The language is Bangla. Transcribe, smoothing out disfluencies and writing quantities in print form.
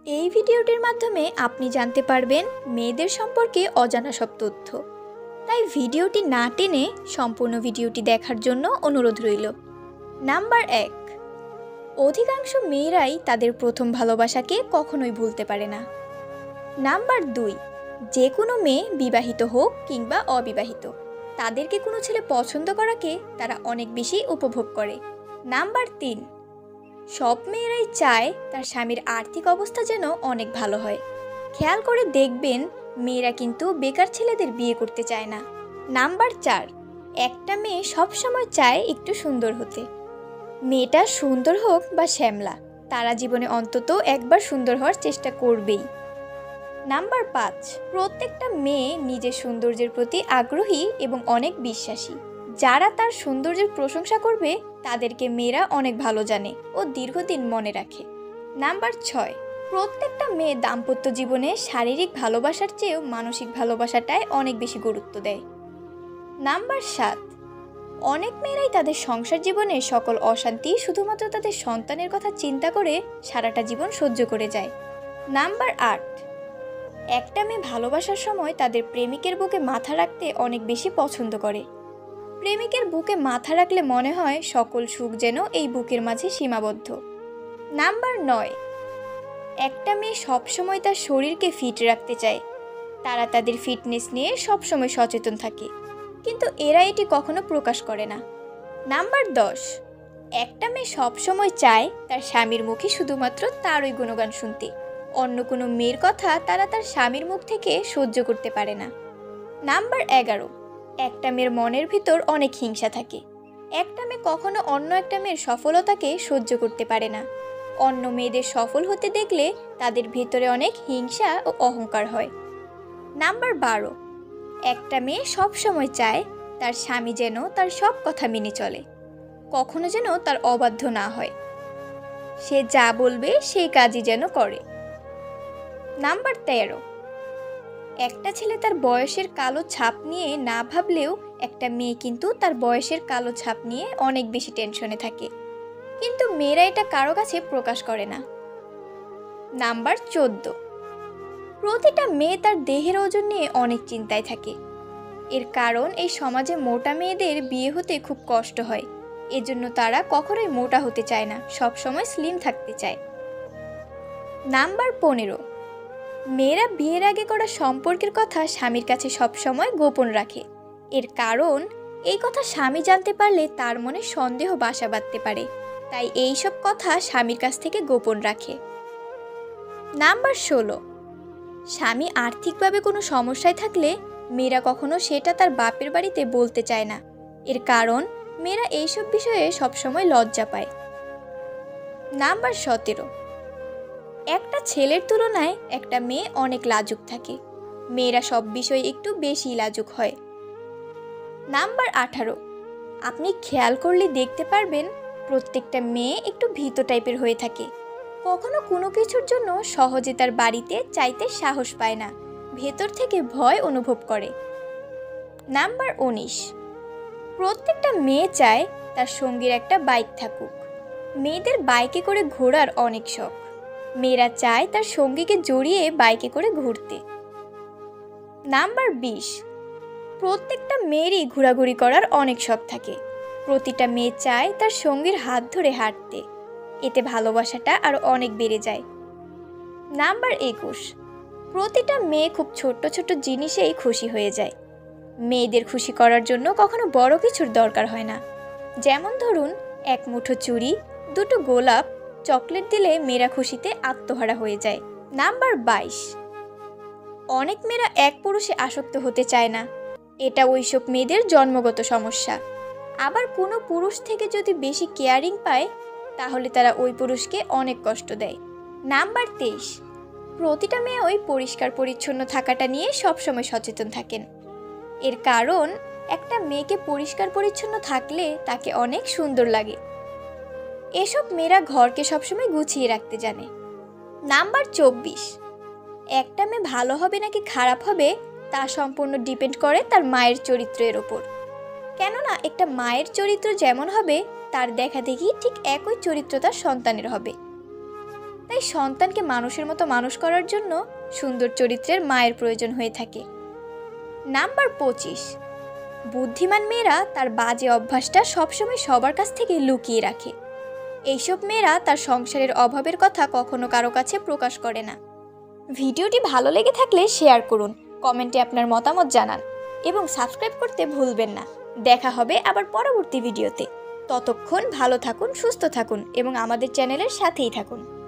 এই ভিডিওটির মাধ্যমে আপনি জানতে পারবেন মেয়েদের সম্পর্কে অজানা সব তথ্য। তাই ভিডিওটি না টেনে সম্পূর্ণ ভিডিওটি দেখার জন্য অনুরোধ রইল। নাম্বার 1, অধিকাংশ মেয়েরাই তাদের প্রথম ভালোবাসাকে কখনোই ভুলতে পারে না। নাম্বার 2, যে কোনো মেয়ে বিবাহিত হোক কিংবা অবিবাহিত, তাদেরকে কোনো ছেলে পছন্দ করাকে তারা অনেক বেশি উপভোগ করে। নাম্বার 3, সব মেয়েরাই চায় তার স্বামীর আর্থিক অবস্থা যেন অনেক ভালো হয়। খেয়াল করে দেখবেন মেয়েরা কিন্তু বেকার ছেলেদের বিয়ে করতে চায় না। নাম্বার 4, একটা মেয়ে সবসময় চায় একটু সুন্দর হতে। মেয়েটা সুন্দর হোক বা শ্যামলা, তারা জীবনে অন্তত একবার সুন্দর হওয়ার চেষ্টা করবেই। নাম্বার 5, প্রত্যেকটা মেয়ে নিজের সৌন্দর্যের প্রতি আগ্রহী এবং অনেক বিশ্বাসী। যারা তার সৌন্দর্যের প্রশংসা করবে তাদেরকে মেয়েরা অনেক ভালো জানে ও দীর্ঘদিন মনে রাখে। নাম্বার 6, প্রত্যেকটা মেয়ে দাম্পত্য জীবনে শারীরিক ভালোবাসার চেয়েও মানসিক ভালোবাসাটায় অনেক বেশি গুরুত্ব দেয়। নাম্বার 7, অনেক মেয়েরাই তাদের সংসার জীবনে সকল অশান্তি শুধুমাত্র তাদের সন্তানের কথা চিন্তা করে সারাটা জীবন সহ্য করে যায়। নাম্বার 8, একটা মেয়ে ভালোবাসার সময় তাদের প্রেমিকের বুকে মাথা রাখতে অনেক বেশি পছন্দ করে। প্রেমিকের বুকে মাথা রাখলে মনে হয় সকল সুখ যেন এই বুকের মাঝে সীমাবদ্ধ। নাম্বার 9, একটা মেয়ে সবসময় তার শরীরকে ফিট রাখতে চায়। তারা তাদের ফিটনেস নিয়ে সবসময় সচেতন থাকে, কিন্তু এরা এটি কখনো প্রকাশ করে না। নাম্বার 10, একটা মেয়ে সবসময় চায় তার স্বামীর মুখে শুধুমাত্র তারই গুণগান শুনতে। অন্য কোনো মেয়ের কথা তারা তার স্বামীর মুখ থেকে সহ্য করতে পারে না। নাম্বার 11, একটা মেয়ের মনের ভিতর অনেক হিংসা থাকে। একটা মেয়ে কখনো অন্য একটা মেয়ের সফলতাকে সহ্য করতে পারে না। অন্য মেয়েদের সফল হতে দেখলে তাদের ভিতরে অনেক হিংসা ও অহংকার হয়। নাম্বার 12, একটা মেয়ে সবসময় চায় তার স্বামী যেন তার সব কথা মেনে চলে, কখনো যেন তার অবাধ্য না হয়। সে যা বলবে সেই কাজই যেন করে। নাম্বার 13, একটা ছেলে তার বয়সের কালো ছাপ নিয়ে না ভাবলেও একটা মেয়ে কিন্তু তার বয়সের কালো ছাপ নিয়ে অনেক বেশি টেনশনে থাকে, কিন্তু মেয়েরা এটা কারো কাছে প্রকাশ করে না। নাম্বার 14, প্রতিটা মেয়ে তার দেহের ওজন নিয়ে অনেক চিন্তায় থাকে। এর কারণ এই সমাজে মোটা মেয়েদের বিয়ে হতে খুব কষ্ট হয়, এজন্য তারা কখনোই মোটা হতে চায় না, সবসময় স্লিম থাকতে চায়। নাম্বার 15, মেয়েরা বিয়ের আগে করা সম্পর্কের কথা স্বামীর কাছে সবসময় গোপন রাখে। এর কারণ এই কথা স্বামী জানতে পারলে তার মনে সন্দেহ বাসা বাঁধতে পারে, তাই এই সব কথা স্বামীর কাছ থেকে গোপন রাখে। নাম্বার 16, স্বামী আর্থিকভাবে কোনো সমস্যায় থাকলে মেয়েরা কখনো সেটা তার বাপের বাড়িতে বলতে চায় না। এর কারণ মেয়েরা এইসব বিষয়ে সবসময় লজ্জা পায়। নাম্বার 17, একটা ছেলের তুলনায় একটা মেয়ে অনেক লাজুক থাকে। মেয়েরা সব বিষয়ে একটু বেশি লাজুক হয়। নাম্বার 18, আপনি খেয়াল করলে দেখতে পারবেন প্রত্যেকটা মেয়ে একটু ভীত টাইপের হয়ে থাকে। কখনো কোনো কিছুর জন্য সহজে তার বাড়িতে চাইতে সাহস পায় না, ভেতর থেকে ভয় অনুভব করে। নাম্বার 19, প্রত্যেকটা মেয়ে চায় তার সঙ্গীর একটা বাইক থাকুক। মেয়েদের বাইকে করে ঘোরার অনেক শখ। মেয়েরা চায় তার সঙ্গীকে জড়িয়ে বাইকে করে ঘুরতে। নাম্বার 20, প্রত্যেকটা মেয়েরই ঘোরাঘুরি করার অনেক শখ থাকে। প্রতিটা মেয়ে চায় তার সঙ্গীর হাত ধরে হাঁটতে, এতে ভালোবাসাটা আরও অনেক বেড়ে যায়। নাম্বার 21, প্রতিটা মেয়ে খুব ছোট্ট ছোট্ট জিনিসেই খুশি হয়ে যায়। মেয়েদের খুশি করার জন্য কখনো বড় কিছুর দরকার হয় না। যেমন ধরুন, এক মুঠো চুড়ি, দুটো গোলাপ, চকলেট দিলে মেয়েরা খুশিতে আত্মহারা হয়ে যায়। নাম্বার 22, অনেক মেয়েরা এক পুরুষে আসক্ত হতে চায় না। এটা ওইসব মেয়েদের জন্মগত সমস্যা। আবার কোনো পুরুষ থেকে যদি বেশি কেয়ারিং পায় তাহলে তারা ওই পুরুষকে অনেক কষ্ট দেয়। নাম্বার 23, প্রতিটা মেয়ে ওই পরিষ্কার পরিচ্ছন্ন থাকাটা নিয়ে সবসময় সচেতন থাকেন। এর কারণ একটা মেয়েকে পরিষ্কার পরিচ্ছন্ন থাকলে তাকে অনেক সুন্দর লাগে। এসব মেয়েরা ঘরকে সবসময় গুছিয়ে রাখতে জানে। নাম্বার 24, একটা মেয়ে ভালো হবে নাকি খারাপ হবে তা সম্পূর্ণ ডিপেন্ড করে তার মায়ের চরিত্রের ওপর। কেননা একটা মায়ের চরিত্র যেমন হবে তার দেখা দেখি ঠিক একই চরিত্র তার সন্তানের হবে। তাই সন্তানকে মানুষের মতো মানুষ করার জন্য সুন্দর চরিত্রের মায়ের প্রয়োজন হয়ে থাকে। নাম্বার 25, বুদ্ধিমান মেয়েরা তার বাজে অভ্যাসটা সবসময় সবার কাছ থেকে লুকিয়ে রাখে। এইসব মেয়েরা তার সংসারের অভাবের কথা কখনো কারো কাছে প্রকাশ করে না। ভিডিওটি ভালো লেগে থাকলে শেয়ার করুন, কমেন্টে আপনার মতামত জানান এবং সাবস্ক্রাইব করতে ভুলবেন না। দেখা হবে আবার পরবর্তী ভিডিওতে। ততক্ষণ ভালো থাকুন, সুস্থ থাকুন এবং আমাদের চ্যানেলের সাথেই থাকুন।